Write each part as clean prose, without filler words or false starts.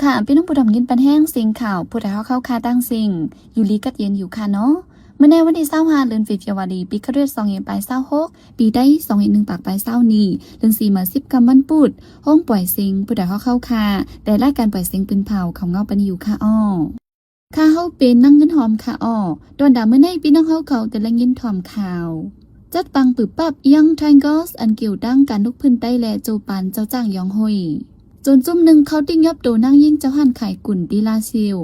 ค่ะพี่น้องผู้ดำยินปันแห้งสิงข่าวผู้ใดเข้าคาตั้งสิงอยู่ลีกัดเย็นอยู่ค่ะเนาะเมื่อในวันที่25เดือนเฟบรุรีปีคฤหัส2526ปีได้2.1ปากปลาย20นี้เดือน4มา10กำวันปุดห้องปล่อยสิงผู้ใดเข้าคาแต่รายการปล่อยสิงปืนเผาของเงาปันอยู่ค่ะอ้อค่ะเฮาเป็นนั่งเงินหอมค่ะอ้อดอนดาเมื่อในพี่น้องเขาแต่ละยินถอมข่าวจัดปังปึบปับยังไทงกอสอันเกี่ยวดังการลุกพื้นใต้แลโจปันเจ้าจ้างยองห้อยจนจุ่มหนึ่งเขาติ้งยับโดนั่งยิ่งเจ้าหันไข่กุ่นดีลาซิล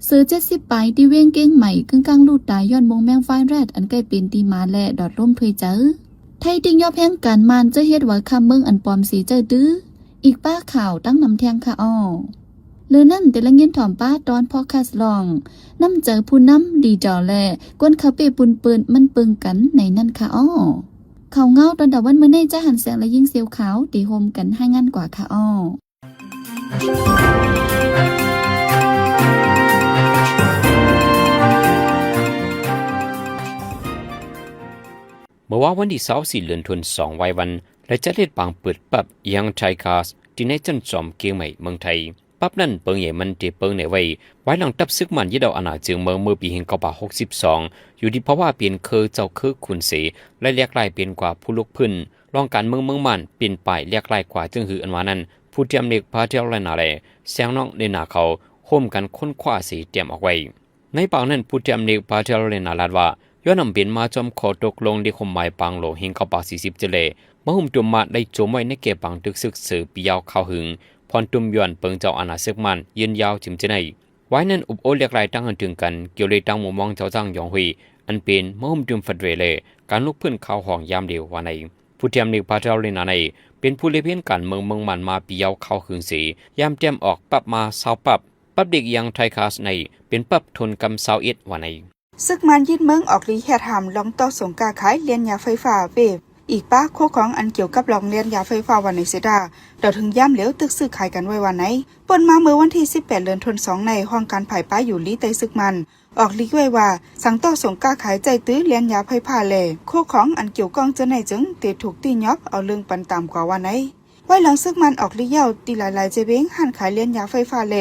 ซื้อ70ไปที่เว้งเก้งใหม่กึ่งกลางลูดตายย้อนมงแมงไฟแรดอันใกล้เป็นตีมาและดอดร่มเพยเจอไทยติ้งยับแห่งการมันเจ้าเฮ็ดไว้คำเมืองอันปอมสีเจอดื้ออีกป้าข่าวตั้งนำแทงค่ะอ้อหรือนั่นแต่ละเงินถ่อมป้าตอนพอคัสลองน้ำเจอผู้น้ำดีจอแลกวนเขาเปปุนเปินมันเปิงกันในนั่นค่ะอ้อเขาเงาตอนดาวันเมื่อในจะหันแสงและยิ่งเสียวขาวตีโฮมกันให้งั้นกว่าค่ะอ้อเมื่อวันที่24เดือนธันวาคม2วันและจะเล่นปังเปิดปับยังไทยคาสที่ในจันทร์จอมเกียงใหม่เมืองไทยปับนั้นเปิงใหญ่มันเตเปิงในไว้หลังตับซึกมันยี่ดาวอนาจึงเมื่อปีแห่ง1962อยู่ที่เพราะว่าเปลี่ยนเคยเจ้าคือขุนศรีและเรียกไล่เปลี่ยนกว่าผู้ลุกพื้นรองการเมืองมันเปลี่ยนไปเรียกไล่กว่าจึงหืออันว่านั้นผู้เตรียมเด็กพาเที่ยวไรนาแลแสงน้องในนาเขาโฮมกันค้นคว้าสีเตรียมออกไว้ในปากนั้นผู้เตรียมเด็กพาเที่ยวไรนาลาดว่าย้อนนำเปลี่ยนมาจอมขอตกลงในคมหมายปังโลเฮงเข้าปาก40เจเลมาหุ่มจุ่มมาได้โจมไว้ในเก็บปังตึกซึกสือปียาวเข้าหึงพรตุ่มย้อนเปิงเจ้าอาณาซึกมันยืนยาวจิมเจไนไว้นั้นอุบโอเรียกรายตั้งหันถึงกันเกี่ยวเลยตั้งมุมมองเจ้าจ้างยองหุยอันเป็นมาหุ่มจุ่มฟัดเวเลการลุกพื้นเข้าห้องยามเดียววันในผู้เตรียมเด็กพาเที่ยวไรนาในเป็นผู้เลี้ยงการเมืองมันมาปียาวเข้าหึงสียามเตรียมออกปับมาเศร้าปับเด็กยังไทยคาสในเป็นปับทนกำเศร้าเอ็ดวันในซึกมันยึดเมืองออกลีแห่ทำลองต่อสงกาขายเลียนยาไฟฟ้าเบบอีกป้าโคของอันเกี่ยวกับลองเลียนยาไฟฟ้าวันในเสดาเราถึงย่ำเหลวตึกซื้อขายกันไว้วันไหนปนมาเมื่อวันที่18เดือนธันวาคมในห้องการผ่ายป้าอยู่ลีไตซึกมันออกลีไว้ว่าสั่งต่อสงกาขายใจตื้อเลียนยาไฟฟ้าแลโคของอันเกี่ยวกองจะไหนจึงเตะถูกตีน็อกเอาเรื่องปันตามกว่าวันไหนไว้หลังซึกมันออกลีเย้าตีหลายเจเบ้งหันขายเลียนยาไฟฟ้าแล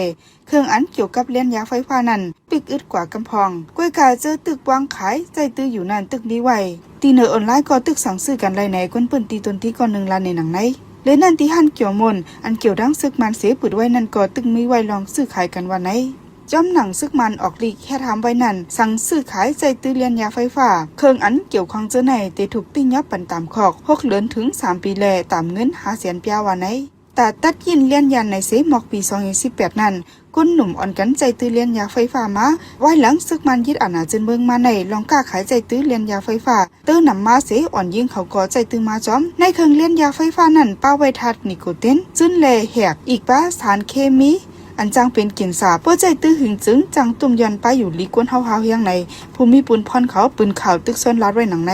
เครื่องอันเกี่ยวกับเลียนยาไฟฟ้านั้นปิกอึดกว่ากำพองกล้วยกาเจอตึกวางขายใจตื้ออยู่นั่นตึกนี้ไว้ตีเนอออนไลน์ก็ตึกสั่งซื้อกันไรไหนก้นปืนตีตนที่ก่อน1ล้านในหนังไหนเลยนั่นที่หันเกี่ยวมนอันเกี่ยวดังซึกมันเสียปืดไว้นั่นก็ตึกมีไว้ลองซื้อขายกันวันไหนจอมหนังซึกมันออกลีกแค่ทำไว้นั่นสั่งซื้อขายใจตื้อเลียนยาไฟฟ้าเครื่องอันเกี่ยวข้องเจอไหนเตถูกติ้งยับปันตามขอก6เดือนถึง3ปีแลตามเงิน500,000 ปีวันไหนแต่ตัดยินเลียนยันในเสหมอกปี2018นั่นก้นหนุ่มอ่อนกันใจตื้อเลียนยาไฟฟ้ามาไว้หลังซึกมันยึดอาณาจักรเมืองมาในลองกล้าขายใจตื้อเลียนยาไฟฟ้าเตื้อนำมาเสอ่อนยิ่งเขาก่อใจตื้อมาจอมในเครื่องเลียนยาไฟฟ้านั่นป้าไวทัดนิโคตินจึ้นแลแหกอีกป้าสารเคมีอันจังเป็นกลิ่นสาบเพื่อใจตื้อหึงจึงจังตุ่มยันไปอยู่ลีกวนเฮาๆยังในภูมิปุนพรเขาปืนข่าวตึกซ้อนลัดไว้หนังใน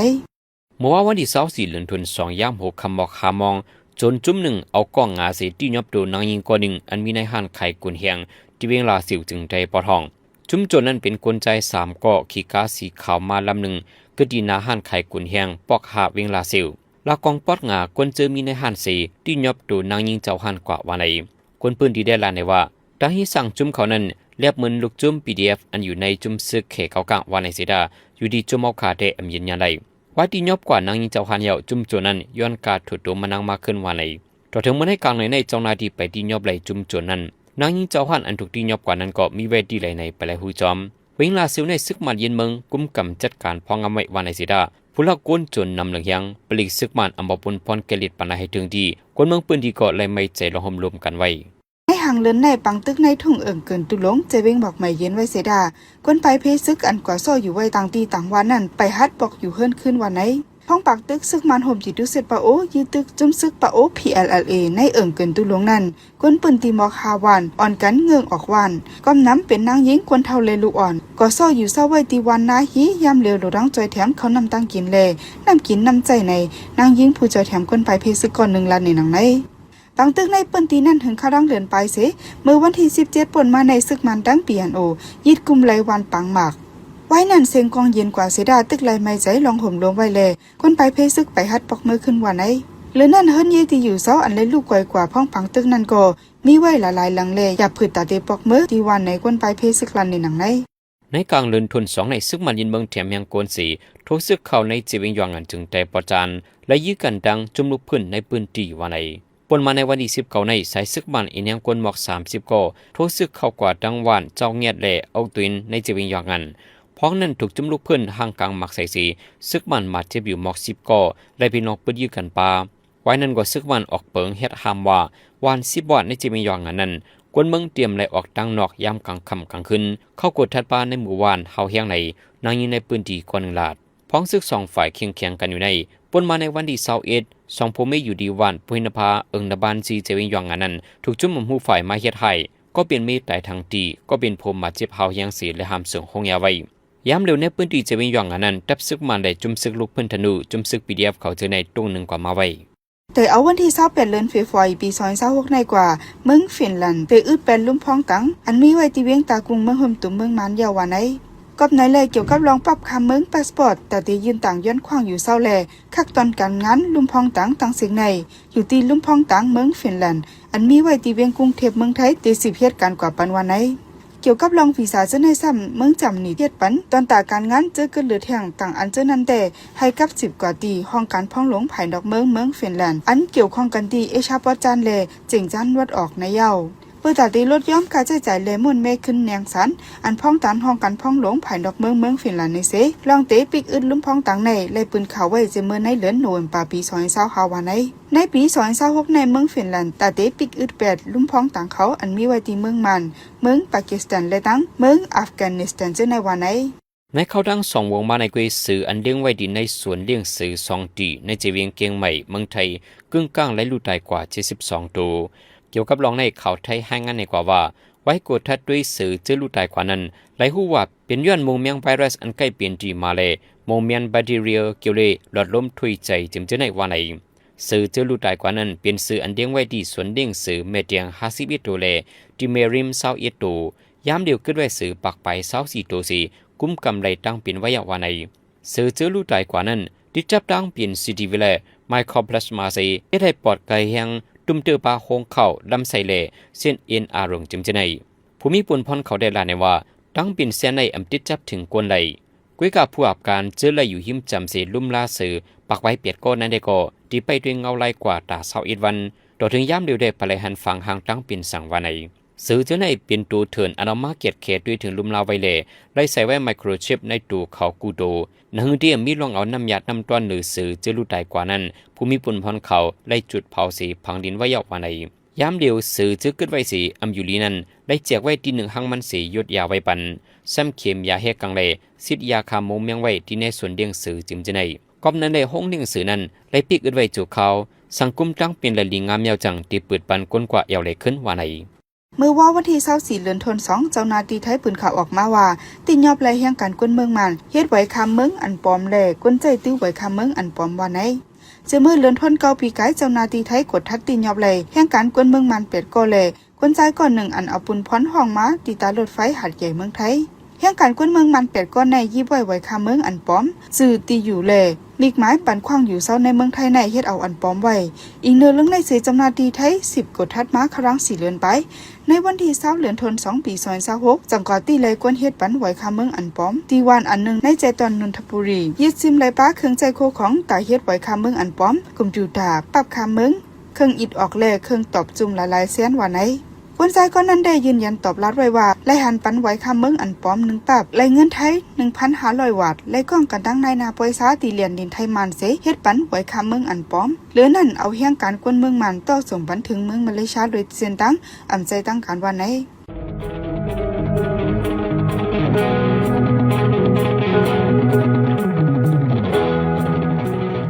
เมื่อวันที่24เดือนธันวาคมย่ำ6คำบอกคามองจนจุ่มหนึ่งเอากล้องงาเสียที่ยบโดนนางยิงกว่าหนึ่งอันมีในห้านไข่กุนเฮียงที่เวงลาสิวจึงใจปอทองจุ่มโจนนั้นเป็นกลใจ3ก่อขีกาสีขาวมาลำหนึ่งก็ดีนาห้านไข่กุนเฮียงปอกหาเวงลาสิวลากองปอดงากลเจอมีในห้านเสียที่ยบโดนนางยิงเจ้าห้านกว่าวันไหนคนปืนที่ได้ลาในว่าตาที่สั่งจุ่มเขานั้นเรียบเหมือนลูกจุ่ม PDF อันอยู่ในจุ่มซึกเขเขากลางวันในเสดาอยู่ดีจุ่มเอาขาเตะยืนยันได้ว่าที่ยบกว่านางยิงเจ้าห้านเยาจุ่มโจนั้นย้อนการถูกตัวมานั่งมาขึ้นวันไหนต่อถึงเมื่อให้กลางในเจ้าหน้าที่ไปที่ยอบไหลจุ่มโจนั้นนางยิงเจ้าหันอันถูกที่ยอบกว่านั้นก็มีเวทีไหลในไปไหลหูจอมเวงลาซิวในซึกมันเย็นเมืองกุมกำจัดการพองอำไว้วันในสิดาผู้ละก้นจนนำหลังยังปลีกซึกมันอัมบปุนพรเกลิดปันให้ถึงดีคนเมืองปืนที่ก็เลยไม่ใจลมรวมกันไว้ในห่างเลินในปังตึกในทุ่งเอิ่งเกินตุลงเจเวงบอกไม่เย็นไว้เสดาก้นไปเพซึกอันกว่าโซ่อยู่ไว้ต่างตีต่างวันนั่นไปฮัดบอกอยู่เฮิรนขึ้นวันไหนห้องปากตึกซึกมันห่มจิตดุเสร็จปะโอยืดตึกจุ่มซึกปะโอ PLLA ในเอิ่งเกินตุลงนั่นก้นปืนตีมอกฮาวันอ่อนกันเงืองออกวันก้มน้ำเป็นนางยิงกวนเท่าเลลูอ่อนก็โซ่อยู่เศร้าไว้ตีวันนาฮียามเร็วโดดังจอยแถมเขานำตั้งกินเลน้ำกินน้ำใจในนางยิงผู้จอยแถมก้นไปเพซึกก่อน1ล้านในหนังในบางตึกในปืนตีนั่นถึงข้าดังเลือนไปเสเมื่อวันที่17ป่นมาในซึกมันดังเปียนโอยิดกุมไหลวันปังหมากไว้นั่นเสียงกองเย็นกว่าเสดาตึกไหลไม่ใจลองห่มลงไว้เลยคนไปเพซึกไปฮัดปอกมือขึ้นวันไหน หรือนั่นเฮิรนเยที่อยู่เซาอันเลยลูกก่อยกว่าพ้องปังตึกนั่นก็มีไว้หลายๆหลังเลยอย่าผืดตาเตปอกเมื่อที่วันไหนกวนไปเพซึกลันในหนังในในกลางเลือนทุน2ในซึกมันยินเมืองแถมยังโกนสีทุกซึกเข้าในจีวิงยองอันจึงแต่ประจานและยื้อกันดังจุ่มลุกพื้นในปืนตีวันไหนปนมาในวันที่19ในสายซึกมันอียังกวนหมอก30ก็ทุกซึกเข้ากว่าดังวานเจ้าเงียดแลเอาตุนในจีวิงยองอันพ้องนั้นถูกจุ่มลุกพื้นห่างกลางหมักใส่สีซึกมันมาเจ็บอยู่หมอก10ก็และพี่น้องปืนยื้อกันปาไว้นั้นก็ซึกมันออกเปิงเฮ็ดหามว่าวาน10วันในจีวิงยองอันนั้นกวนเมืองเตรียมไหลออกดังนอกยามกลางค่ำกลางคืนเข้ากดทัดปาในหมู่บ้านเฮาเฮียงในนางยินในปืนดีกว่า1 ลาดพ้องซึก2ฝ่ายเคียงกันอยู่ในปนมาในวันที่21สองผู้ไม่อยู่ดีวันปุหินภานบานซีเจวิงยองอันนั้นถูกจุ่มมุมหูฝ่ายมาเฮ็ดให้ก็เป็นมีแต่ทางตีก็เป็นพรมมาเจ็บเฮาเฮียงสีและหามเสืองหงยาไว้ยามเร็วในปืนดีเจวิงยองอันนั้นตับซึกมันได้จุ่มซึกลูกพื้นธนูจุ่มซึก PDF เขาเจอในตรง1กว่ามาไว้แต่เอาวันที่28เดือนเฟบรุยปี2026ในกว่าเมืองฟินแลนด์ไปอึดเป็นลุ่มพ้องตังอันมีไว้ที่เวียงตากรุงเมืองห่มตุ่มเมืองมันยาววันไหนกอบไหนเลยเกี่ยวกับรองปรับคำเมืองพาสปอร์ตแต่ที่ยืนต่างย้อนขวางอยู่เศร้าแลคักตอนการงานลุ่มพ้องตังเสียงในอยู่ที่ลุ่มพ้องตังเมืองฟินแลนด์อันมีไว้ที่เวียงกรุงเทพเมืองไทยตี10เหตุการณ์กว่าปันวันไหนเกี่ยวกับรองวีซ่าเจ้าในซ้ำเมืองจำหนีเทียดปันตอนตาการงานเจอเกิดเหลือแทงต่างอันเจ้านั้นแต่ให้กับ10 กว่าตีห้องการพ้องหลงภายนอกเมืองฟินแลนด์อันเกี่ยวข้องกันที่เอชาปอจานเลเจ๋งจันวัดออกในเย้าเพื่อตัดตีลดย่อมค่าใช้จ่ายเลมุนเมขึ้นแนงสันอันพ้องตันห้องการพ้องหลงภายนอกเมืองฟินแลนด์ในเสลองเตะปิกอึดลุ่มพ้องตังในเลยปืนข่าวไว้เจเมื่อในเหลือนโนเวมปาปี2025วันในปี2026ในเมืองฟินแลนด์ตาเตะปิกอึด8ลุ่มพ้องตังเขาอันมีไว้ที่เมืองมันเมืองปากีสถานและตั้งเมืองอัฟกานิสถานเจ้าในวันในเขาดัง2วงมาในกวยสื่ออันเลี้ยงไว้ดีในสวนเลี้ยงสื่อ2ตีในเจเวียงเกียงใหม่เมืองไทยกึ่งกลางและลู่ตายกว่า72ตัวเกี่ยวกับรองในข่าวไทยให้งานในกว่าว่าไว้กดทัดด้วยสื่อเจอลู่ตายกว่านั้นไหลหูว่าเป็นย้อนมงเมียงไวรัสอันใกล้เปลี่ยนจีมาเลยมงเมียนแบคทีเรียเกี่ยวเลยหลอดลมถุยใจจึงจะในว่าไหนสื่อเจอลู่ตายกว่านั้นเป็นสื่ออันเลี้ยงไว้ดีสวนเลี้ยงสื่อเมเดียง51ตัวเลยที่เมริม21ตัวยามเดียวขึ้นไว้สื่อปักไป24ตัวสิกุมกำไรตั้งเป็นไว้ว่าไหนสื่อเจอลู่ตายกว่านั้นที่จับตั้งเป็นซีดีวิเลไมโครพลาสมาซีได้ปลอดไกลยังตุ่มเตือปลาโฮงเข่าลำไส้เล่เส้นเอ็นอารมณ์จึงจะในภูมิปุ่นพรเขาได้ลาในว่าตั้งเป็นเส้นในอัมติดจับถึงกวนไหลกุ้ยกับผู้อับการเจอไหลอยู่หิมจำเสลุ่มลาสื่อปักไว้เปียดก้นนั้นได้ก็ดีไปด้วยเงาไล่กว่าตาเสาอีวันต่อถึงย่ำเดียวได้ไปเลยหันฟังห่างตั้งเป็นสั่งวันในสื่อเจอในเป็นตัวเถินอนามาเกียรติเขตด้วยถึงลุ่มลาไวเล่ไล่ใส่ไว้ไมโครชิปในตัวเขากูโดนังเดียมีลองเอาน้ำยาน้ำต้อนหรือสื่อเจอลู่ตายกว่านั้นภูมิปุ่นพรเขาไล่จุดเผาสีพังดินไว้ยาววันในยามเดียวสื่อจึกเกิดไว้สีอัมยูลีนั้นได้แจกไว้ที่1หังมันสียดยาไว้ปันซ้ำเข็มยาเฮกังเลซิดยาคาโมเมียงไว้ที่ในส่วนเลี้ยงสื่อจิมจะในกอบนั้นได้ห้องเลี้ยงสื่อนั้นได้ปิกอึดไว้จูเขาสังกุมตั้งเป็นละลิงงามยาวจังที่เปิดปันก้นกว่าเอวเลยขึ้นว่าในเมื่อว่าวันที่24เดือนธันวาคม2เจ้าหน้าที่ไทยปืนข่าวออกมาว่าติยอบและเฮียงการกวนเมืองมันเฮ็ดไว้คำเมืองอันปลอมแลกวนใจตื้อไว้คำเมืองอันปลอมว่าไหนจะเมื่อเดือนธันวาคมปีกายเจ้าหน้าที่ไทยกดทัดติยอบเลยเฮียงการกวนเมืองมันเป็ดก็เลยกวนใจก่อน1อันเอาปุนพรห้องมาติตารถไฟหัดใหญ่เมืองไทยเฮียงการกวนเมืองมันเป็ดก็ในยีบไว้คำเมืองอันปลอมสื่อตีอยู่แลมีหมายปันขว้างอยู่เซาในเมืองไทยในเฮ็ดเอาอันปลอมไว้อีกเนื้อเรื่องในเสเจ้าหน้าที่ไทย10กดทัดมาครั้ง4เดือนไปในวันที่20เดือนธันวาคมปี2026จังกอตีเลยกวนเฮ็ดปันไว้คำเมืองอันปลอมตีวานอันนึงในใจตอนนนทบุรียึดซิมไลป้าเครื่องใจโคของตาเฮ็ดไว้คำเมืองอันปลอมคอมพิวเตอร์ปรับคำเมืองเครื่องอิดออกแลเครื่องตอบจุ่มหลายๆแสนว่าไหนคนใจก็นั้นได้ยืนยันตอบรับไว้ว่าไล่หันปันไว้คำเมืองอันปลอม1ปรับไล่เงินไทย 1,500 บาทไล่ก้องกันดังในนาปอยซาตีเหรียญดินไทยมันเสเฮ็ดปันไว้คำเมืองอันปลอมเหลือนั่นเอาเฮียงการกวนเมืองมันต่อส่งปันถึงเมืองมาเลเซียโดยเส้นตั้งอำใจตั้งการว่าไหน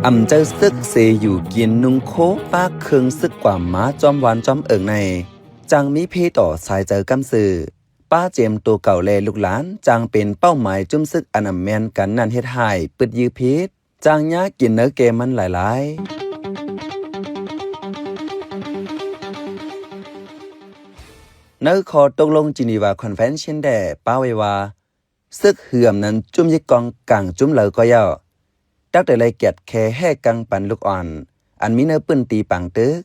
อำเจ้าซึกเสอยู่กินนุงโคป้าเคืองซึกกว่าม้าจอมหวานจอมเอิงในจังมีเพต่อสายเจอกำสื่อป้าเจมตัวเก่าแลลูกหลานจังเป็นเป้าหมายจุ่มซึกอนำแมนกันนั่นเฮ็ดให้ปึดยื้อพิษจังยากินเนื้อเกมันหลายๆเนื้อคอตกลงจีนีวาคอนเฟนชั่นแด่ป้าไว้ว่าซึกเหือมนั้นจุ่มยึกกองกลางจุ่มเหลอก็ย่อดักแต่ไรเกียดแค่แห่กังปันลูกอ่อน อันมีเนื้อปืนตีปังตึก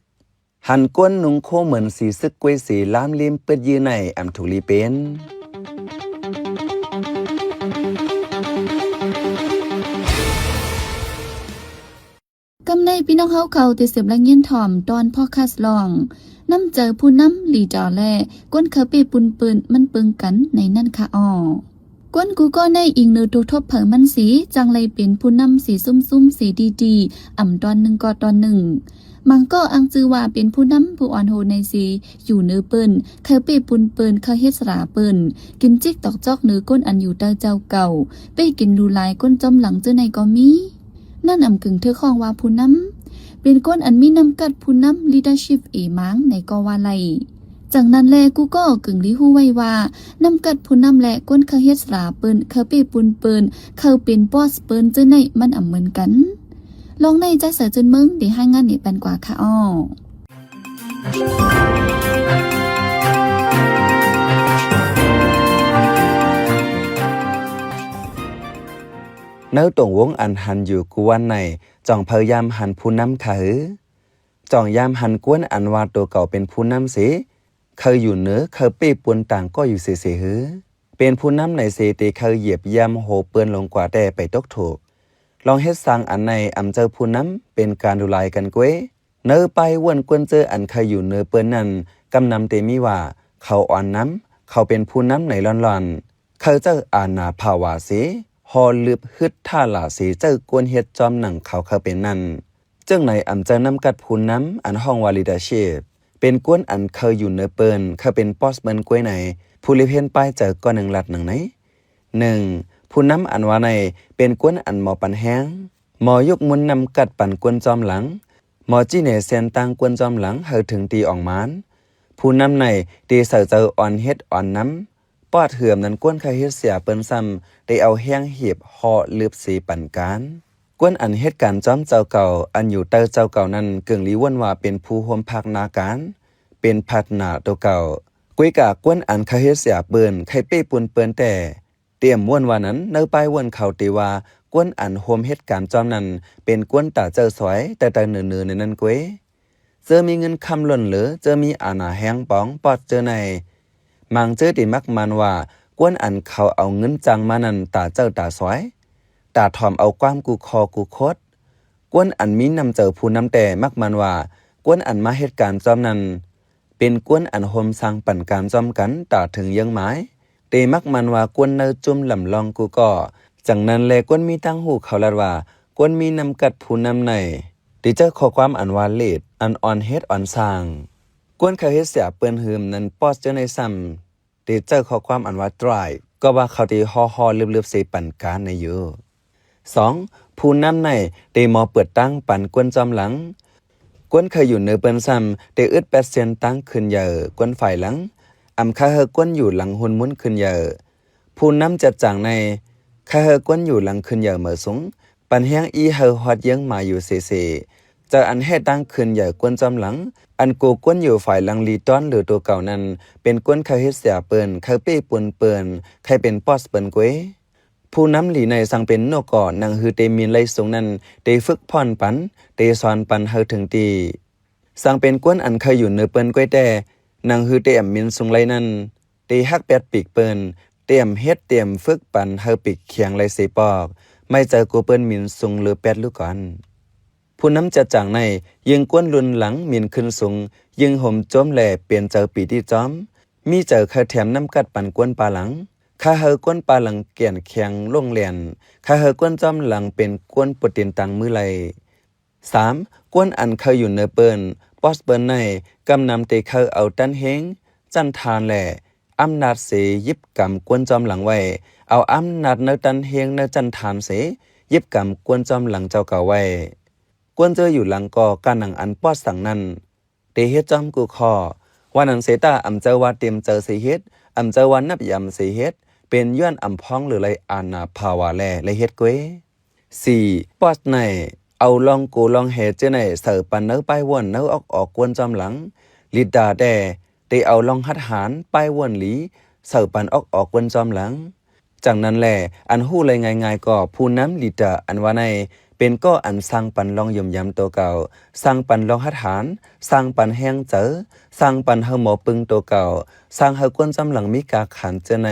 หันก้นนุงโคเหมือนสีซึกกวยสีล้ามเลียมเปิดยื้อในอำถูลีเป็นกำในพี่น้องเฮาเขาติเสียบและเงียนถ่อมตอนพ่อคัสลองน้ำเจอผู้น้ำหลีจอแลก้นเคเปปุนปืนมันปึงกันในนั่นค่ะอ้อก้นกูก็ได้อิงเนื้อตัวทบเผอมันสีจังเลยเป็นผู้น้ำสีซุ่มๆสีดีๆอ่ำตอนหนึ่งก็ตอนหนึ่งมังก็อังจือว่าเป็นผู้น้ำผู้อ่อนโหในสีอยู่เนื้อเปิ้นเคเปปุนปืนเคเฮ็ดสราเปิ้นกินจิกตอกจอกเนื้อก้นอันอยู่เตอเจ้าเก่าไปกินดูลายก้นจอมหลังเจ้าในก็มีนั่นอ่ำกึ่งเธอของว่าผู้น้ำเป็นก้นอันมีนำกัดผู้นำ leadership มังในก็ว่าไลจากนั้นแลกูก็กึ่งลิฮู้ไว้ว่านำกัดผู้นำและก้นเขาเฮ็ดสราเปิ้นเขาเปปุนเปิ้นเขาเป็นบอสเปิ้นเจ้าในมันอ่ำเหมือนกันลองในใจเสือจนมึงได้ให้งานนี่ปันกว่าค่ะอ้อเนื้อตรงวงอันหันอยู่กวนในจ่องพยายามหันผู้นำค่ะจ่องยามหันกวนอันว่าตัวเก่าเป็นผู้นำเสเคยอยู่เนื้อเคยเป้ปวนต่างก็อยู่เสเป็นผู้นำในเสติเคยเหยียบยำโหเปื้อนลงกว่าแต่ไปตกถูกลองเฮ็ดสร้างอันในอำเจอผู้นำเป็นการดูลายกันกวยเนื้อไปวนกวนเจออันเคยอยู่เนื้อเปื้อนนั้นกำนำเตมีว่าเขาอ่อนน้ำเขาเป็นผู้นำในร้อนๆเขาเจออาณาภาวะเสฮอลืบฮึดท่าหลาสีเจ้ากวนเฮ็ดจอมหนังเขาเป็นนั่นจึงในอำเจอนำกัดผู้นำอันห้องวาลิดาเชฟเป็นกวนอันเคยอยู่เนื้อเปิ้นเขาเป็นปอสเบิ้นกวยไหนผู้ลิเพนป้ายเจอก้อนหนึ่งลัดหนึ่งไหน1ผู้นำอันว่าในเป็นกวนอันหมอปันแห้งหมอยกมุนนำกัดปั่นกวนจอมหลังหมอจี้เนเซนตังกวนจอมหลังเฮาถึงตีออกมานผู้นำในตีเสือเจออ่อนเฮ็ดอ่อนน้ำปอดเหือมนั้นกวนเคยเฮ็ดเสียเปิ้นซ้ำได้เอาแห้งเหีบห่อลืบสีปั่นการกวนอันเฮ็ดการจอมเจ้าเก่าอันอยู่เตอเจ้าเก่านั้นเกิงลีว่นว่าเป็นผู้ห่มพักนาการเป็นพัดหนาตัวเก่ากุ้ยกากวนอันเคยเฮ็ดเสียเปิ้นใครเป้ปุนเปิ้นแต่เตรียมว่นว่านั้นเนื้อไปว่นเขาตีว่ากวนอันโฮมเฮ็ดการจอมนั้นเป็นกวนตาเจอสวยแต่เนื้อในนั้นกุ้ยเจอมีเงินคำหล่นเหลือเจอมีอาณาแห้งป้องปอดเจอในมังเจอติมักมันว่ากวนอันเขาเอาเงินจังมานั้นตาเจ้าตาสวยตาถอมเอาความกูคอกูโคตรกวนอันมีนำเจอผู้นำแต่มักมันว่ากวนอันมาเหตุการณ์จอมนั้นเป็นกวนอันโฮมสร้างปั่นการจอมกันตาถึงยังหมายเตมักมันว่ากวนเนอจุ่มลำลองกูก็จังนั้นแลกวนมีตั้งหูเขาลัดว่ากวนมีนำกัดผู้นำในติเจอข้อความอันว่าเลดอันออนเฮ็ดออนสร้างกวนเคยเฮ็ดเสียเปิ้นหืมนั้นปอสเจอในซ้ำติเจอข้อความอันว่าดรายก็ว่าเขาตีฮอลืบๆใส่ปั่นการในอยู่2ผู้นำในได้หมอเปิดตั้งปั่นกวนจอมหลังกวนเคยอยู่เนื้อเปิ้นซ้ำได้อึด8%ตั้งขึ้นเยอะกวนฝ่ายหลังอำคาเฮกวนอยู่หลังหุ่นมุนขึ้นเยอะผู้นำจัดจางในคาเฮกวนอยู่หลังขึ้นเยอะเหมือสูงปันแห้งอีเฮฮอดยังมาอยู่เสเจออันให้ตั้งขึ้นเยอะกวนจอมหลังอันกูกวนอยู่ฝ่ายหลังลีตอนหรือตัวเก่านั้นเป็นกวนเคยเฮ็ดเสียเปิ้นเคยเป้ปนเปิ้นใครเป็นปอสเปิ้นกวยผู้นำหลีในสังเป็นนกก่อนังฮือเตมีนไลสงนั้นเตฝึกพรปันเตสอนปันเฮาถึงตีสังเป็นกวนอันเคยอยู่เนื้อเปิ้นก้อยแต่นังฮือเตมมินสงไลนั้นเตฮักแปดปีกเปิ้นเตรียมเฮ็ดเตรียมฝึกปันเฮาปีกเคียงไลเสปอกไม่เจอกูเปิ้นมินสงหรือแปดลูกก่อนผู้นำจะจางในยิงกวนลุนหลังมินขึ้นสูงยิงห่มจมแหล่เปลี่ยนเจอปีที่จอมมีเจอเคยแถมน้ำกัดปันกวนปลาหลังข้าเฮกวนปลาหลังเกี่ยนแข็งลงเลียนข้าเฮกวนจอมหลังเป็นกวนปตินตังมือไหล3กวนอันเคยอยู่เนื้อเปิ้นปอสเปิ้นในกำนำเตเคยเอาตันเฮงจันทานแหล่อำนาจเสยิบกำกวนจอมหลังไว้เอาอำนาจเนื้อตันเฮงเนื้อจันทานเสยิบกำกวนจอมหลังเจ้าเก่าไว้กวนเจออยู่หลังก่อการหนังอันปอดสั่งนั้นเตเฮ็ดจอมกูคอวันนั้นเสตาอำเจอว่าเตรียมเจอเสเฮ็ดอำเจอวันนับยำเสเฮ็ดเป็นย้อนอำพ้องหรือไรอาณาภาวะแลไรเฮ็ดกวย4ปอดในเอาลองกูลองเฮ็ดเจอในเสิร์ปันเนื้อไปวนเนื้อออกกวนจอมหลังลิดาแดเตเอาลองหัดหารไปวนหลีเสิร์ปันออกกวนจอมหลังจากนั้นแหละอันหู้เลยง่ายๆก็ผู้น้ำลิดาอันว่าในเป็ เป็นก็อันสร้างปันลองยมยำตัวเก่าสร้างปันลองหัดหารสร้างปันแห้งเจอสร้างปันเฮาหมอปึงตัวเก่าสร้างเฮากวนจำหลังมีกาขันเจอใน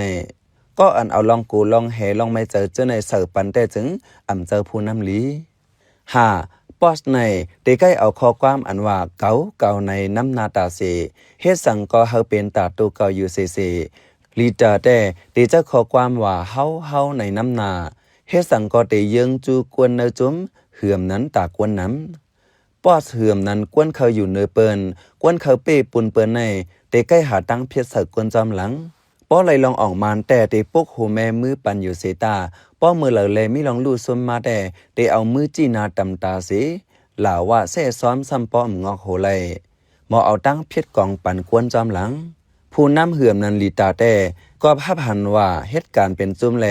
ก็อันเอาลองกูลองแหลองไม่เจอเจอในเสิร์ปันแต่จึงอ่ำเจอผู้น้ำลีปอสในได้ใกล้เอาข้อความอันว่าเก่าในน้ำนาตาเสเฮ็ดสั่งก็เฮาเป็นตาตัวเก่าอยู่เสลีดาแต่ได้จะข้อความว่าเฮาในน้ำนาเฮ็ดสั่งก็ได้ยังจูกวนเนจุ้มเหือมนั้นตากวนน้ำปอสเหือมนั้นกวนเขาอยู่เนเปิ้นกวนเขาเป้ปุนเปิ้นในได้ใกล้หาตั้งเพียรเสิร์กวนจอมหลังป้อเลยลองออกมานแต่ได้ปกโหแม่มือปันอยู่เสตาป้อมือเหลอเลยมีลองลู่ซุมมาแต่ได้เอามือจี้นาตำตาสิหล่าว่าแซ่ซ้อมซ้ำป้อมงอกโหเลยหมอเอาตั้งเพียรกองปันกวนจอมหลังผู้น้ำเหือมนั้นลีตาแต่ก็ภาพหันว่าเหตุการณ์เป็นจุ้มแล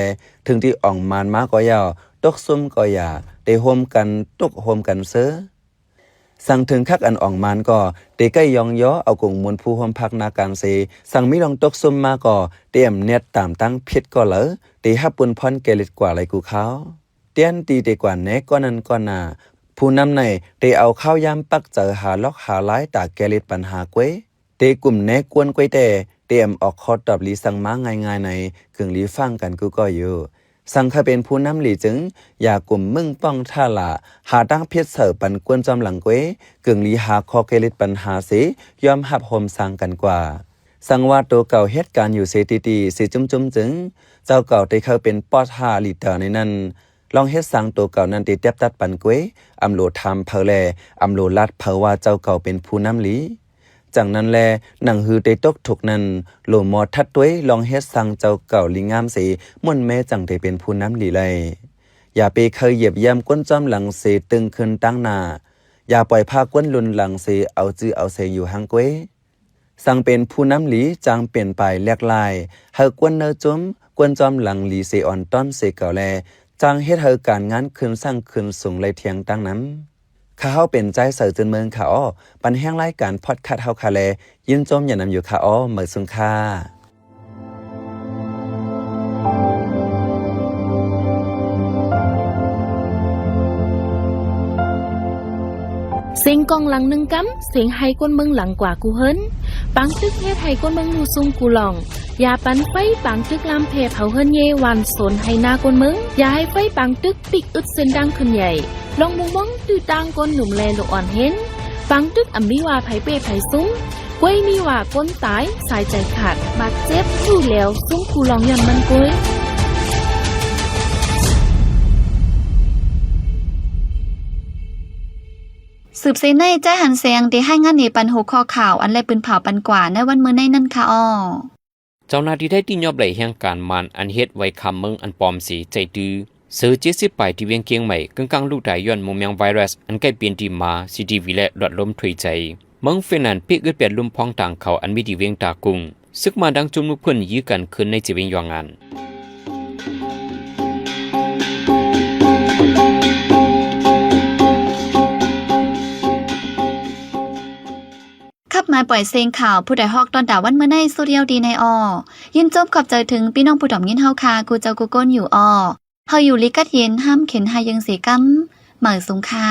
ถึงที่อ่องมานมาก็ยาวตกซุ่มก็อย่าได้โฮมกันตกโฮมกันเซอสั่งถึงคักอันอ่องมานก็ได้ใกล้ยองย้อเอากงมวลผู้โฮมพักนาการเซสั่งมิลองตกซุ่มมาก็เตรียมเน็ตตามตั้งเพียรก็เหลอได้ฮับปุนพรเกลิดกว่าไรกูเขาเตียนตีได้กว่าแนก็นั้นก็นาผู้นำในได้เอาข้าวยามปักเจอหาล็อกหาหลายตาแกลิดปัญหาเกวยเตกลุ่มแนกวนกวยแต่เตรียมออกคอตอบลีสั่งมาง่ายๆในกึ่งลีฟังกันกูก็อยู่สั่งเขาเป็นผู้นำหลีจึงอย่ากลุ่มมึงป้องท่าละหาตั้งเพียรเสิร์ปันกวนจอมหลังเกวยกึ่งลีหาคอเกลิดปัญหาสิยอมหับโฮมสั่งกันกว่าสั่งว่าตัวเก่าเหตุการณ์อยู่เซตีสิจุ้มจึงเจ้าเก่าได้เข้าเป็นปอดหาลีเตอร์ในนั้นลองเฮ็ดสั่งตัวเก่านั้นติเตียบตัดปันกวยอำโลทำเพอแลอำโลลัดเพอว่าเจ้าเก่าเป็นผู้นำหลีจากนั้นแลหนังฮือได้ตกถูกนั้นโลมอทัดต้วยลองเฮ็ดสั่งเจ้าเก่าลิงามสีม่วนแม่จังได้เป็นผู้นำหลีเลยอย่าไปเคยเหยียบย่ำก้นจอมหลังเสตึงขึ้นตั้งหน้าอย่าปล่อยพาก้นลุนหลังเสเอาจื้อเอาเสอยู่ห่างกวยสั่งเป็นผู้นำหลีจางเปลี่ยนไปแลกลายเฮากวนเนอจุ้มกวนจอมหลังหลีเสอ่อนต้อนเสเก่าแลจางเฮ็ดเฮาการงานคืนสร้างคืนสูงเลยเทียงตั้งนั้นข้าเฮาเป็นใจเสือจนเมืองข้าอ้อปันแห้งรายการพอดคัสเฮาคาแลยินจมอย่านำอยู่ข้าอ้อเหมือสุงค่าเสียงกองหลังหนึ่งกำเสียงไห้ก้นเมืองหลังกว่ากูเฮิรนปังตึกเฮ็ดไห้ก้นเมืองมูซุงกูหลองอย่าปันไฟปังตึกลำเพเผาเฮิรนเยวันสนไห้หน้าก้นเมืองอย่าให้ไฟปังตึกปิกอึดเส้นดังขึ้นใหญ่ลองมุงมองตื้อตังก้นหนุ่มแลลูกอ่อนเห็นปังตึกอ่ำมีว่าไผเป้ไผซุ้งกวยมีว่าก้นตายสายใจขาดบาดเจ็บอยู่แล้วซุ้งกูหลองย้อนมันกวยสืบเสในแจ้หันเสียงที่ให้งานในปันหกข้อข่าวอันแลปืนเผาปันกว่าในวันมื้อในนั่นค่ะอ้อเจ้าหน้าที่ได้ที่ยอบไหลแห่งการมันอันเฮ็ดไว้คำเมืองอันปลอมสีใจดื้อเสือ70ไปที่เวียงเกียงใหม่กึ่งกลางลูกได้ย้อนมุมยังไวรัสอันใกล้เปลี่ยนที่มาซีดีวีและรถล้มถุยใจเมืองฟินแลนด์ปิกอึดเปลี่ยนลุ่มพองต่างเขาอันมีที่เวียงตากุงซึกมาดังจุ่มลูกเพิ่นยื้อกันขึ้นในจีเวียงยองงานขับมาปล่อยเสียงข่าวผู้ใดฮอกตอนดาวันเมื่อในสุเรียวดีในยินจบขอบใจถึงพี่น้องผู้ดอมยินเฮาคากูเจ้ากูก้นอยู่เฮาอยู่ลิกัดเย็นห้ามเข็นหายังเสียกำเหมือสุงค่า